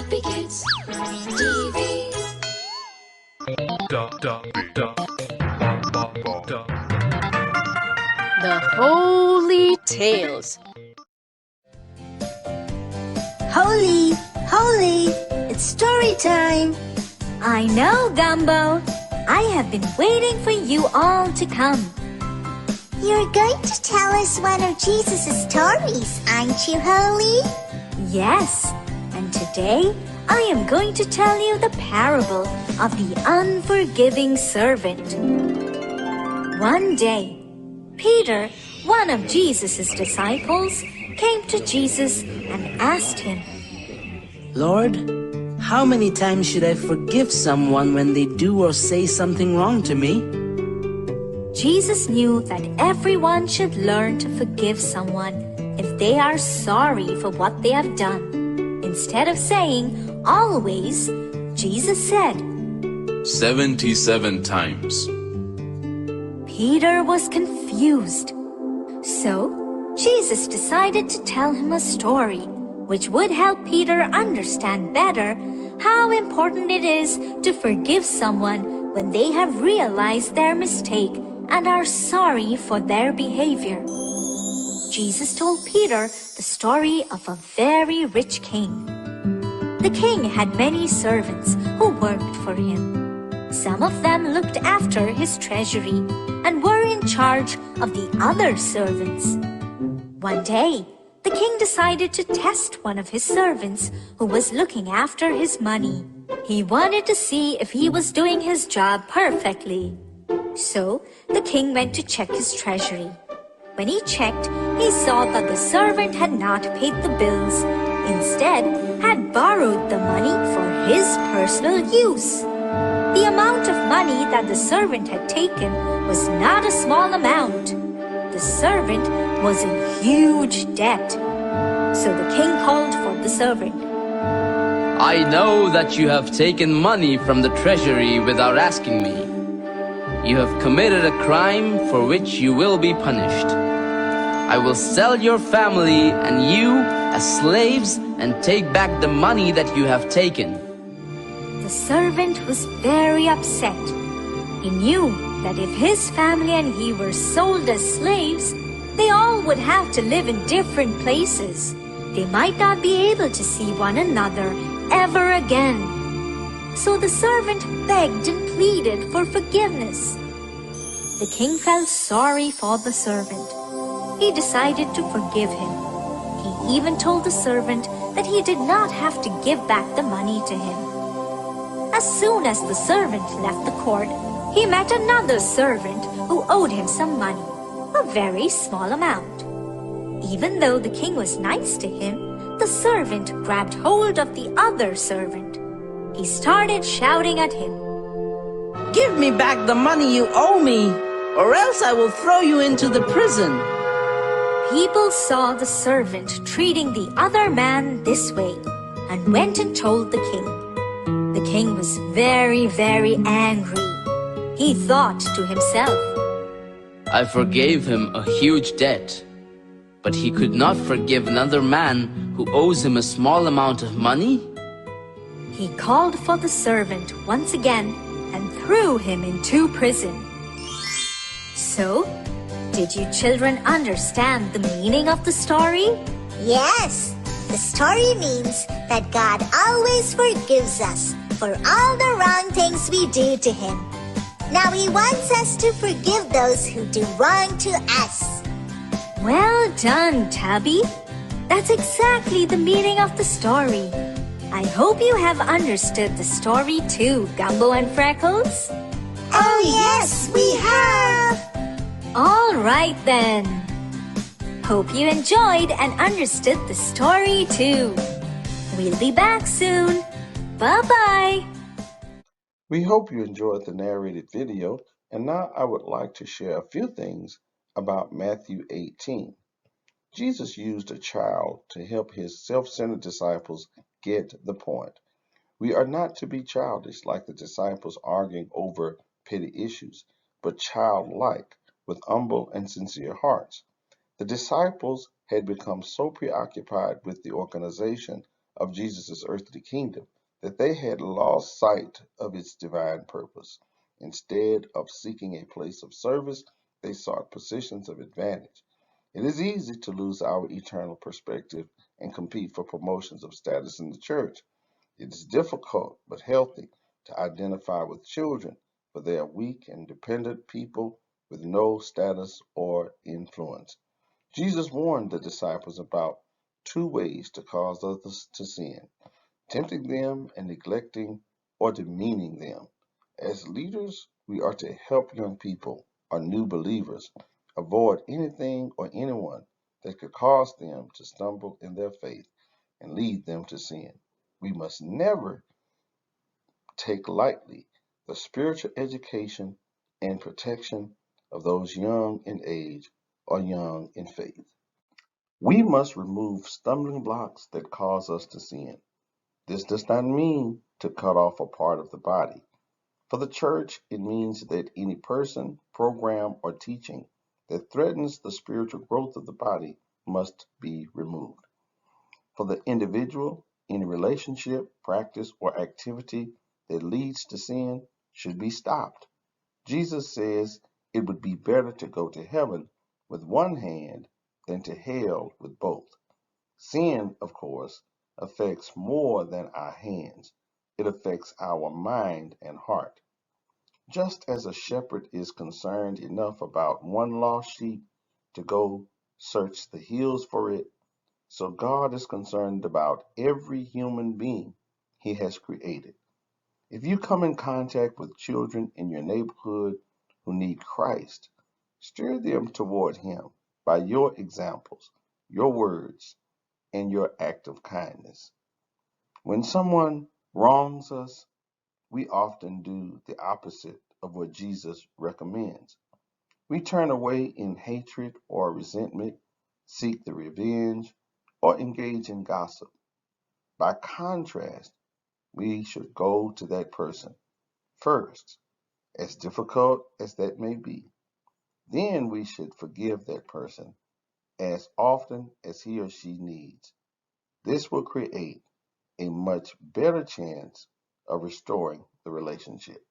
Happy Kids TV. The Holy Tales. Holy, holy, it's story time. I know, Gumbo. I have been waiting for you all to come. You're going to tell us one of Jesus' stories, aren't you, Holy? Yes, and today I am going to tell you the parable of the unforgiving servant. One day, Peter, one of Jesus' disciples, came to Jesus and asked him, Lord, how many times should I forgive someone when they do or say something wrong to me? Jesus knew that everyone should learn to forgive someone if they are sorry for what they have done. Instead of saying always, Jesus said 77 times. Peter was confused. So, Jesus decided to tell him a story which would help Peter understand better how important it is to forgive someone when they have realized their mistake and are sorry for their behavior. Jesus told Peter the story of a very rich king. The king had many servants who worked for him. Some of them looked after his treasury and were in charge of the other servants. One day, the king decided to test one of his servants who was looking after his money. He wanted to see if he was doing his job perfectly. So, the king went to check his treasury. When he checked, he saw that the servant had not paid the bills. Instead, had borrowed the money for his personal use. The amount of money that the servant had taken was not a small amount. The servant was in huge debt. So the king called for the servant. I know that you have taken money from the treasury without asking me. You have committed a crime for which you will be punished. I will sell your family and you as slaves and take back the money that you have taken. The servant was very upset. He knew that if his family and he were sold as slaves, they all would have to live in different places. They might not be able to see one another ever again. So the servant begged and pleaded for forgiveness. The king felt sorry for the servant. He decided to forgive him. He even told the servant that he did not have to give back the money to him. As soon as the servant left the court, he met another servant who owed him some money, a very small amount. Even though the king was nice to him, the servant grabbed hold of the other servant. He started shouting at him, Give me back the money you owe me, or else I will throw you into the prison. People saw the servant treating the other man this way and went and told the king. The king was very, very angry. He thought to himself, I forgave him a huge debt, but he could not forgive another man who owes him a small amount of money? He called for the servant once again and threw him into prison. So, did you children understand the meaning of the story? Yes, the story means that God always forgives us for all the wrong things we do to Him. Now He wants us to forgive those who do wrong to us. Well done, Tabby. That's exactly the meaning of the story. I hope you have understood the story too, Gumbo and Freckles. Oh yes, we have! All right then. Hope you enjoyed and understood the story too. We'll be back soon. Bye-bye. We hope you enjoyed the narrated video, and now I would like to share a few things about Matthew 18. Jesus used a child to help his self-centered disciples get the point. We are not to be childish like the disciples arguing over petty issues, but childlike with humble and sincere hearts. The disciples had become so preoccupied with the organization of Jesus' earthly kingdom that they had lost sight of its divine purpose. Instead of seeking a place of service, they sought positions of advantage. It is easy to lose our eternal perspective and compete for promotions of status in the church. It is difficult but healthy to identify with children, for they are weak and dependent people with no status or influence. Jesus warned the disciples about two ways to cause others to sin: tempting them and neglecting or demeaning them. As leaders, we are to help young people or new believers avoid anything or anyone that could cause them to stumble in their faith and lead them to sin. We must never take lightly the spiritual education and protection of those young in age or young in faith. We must remove stumbling blocks that cause us to sin. This does not mean to cut off a part of the body. For the church, it means that any person, program, or teaching that threatens the spiritual growth of the body must be removed. For the individual, any relationship, practice, or activity that leads to sin should be stopped. Jesus says it would be better to go to heaven with one hand than to hell with both. Sin, of course, affects more than our hands. It affects our mind and heart. Just as a shepherd is concerned enough about one lost sheep to go search the hills for it, so God is concerned about every human being he has created. If you come in contact with children in your neighborhood who need Christ, steer them toward him by your examples, your words, and your act of kindness. When someone wrongs us, we often do the opposite of what Jesus recommends. We turn away in hatred or resentment, seek the revenge, or engage in gossip. By contrast, we should go to that person first, as difficult as that may be. Then we should forgive that person as often as he or she needs. This will create a much better chance of restoring the relationship.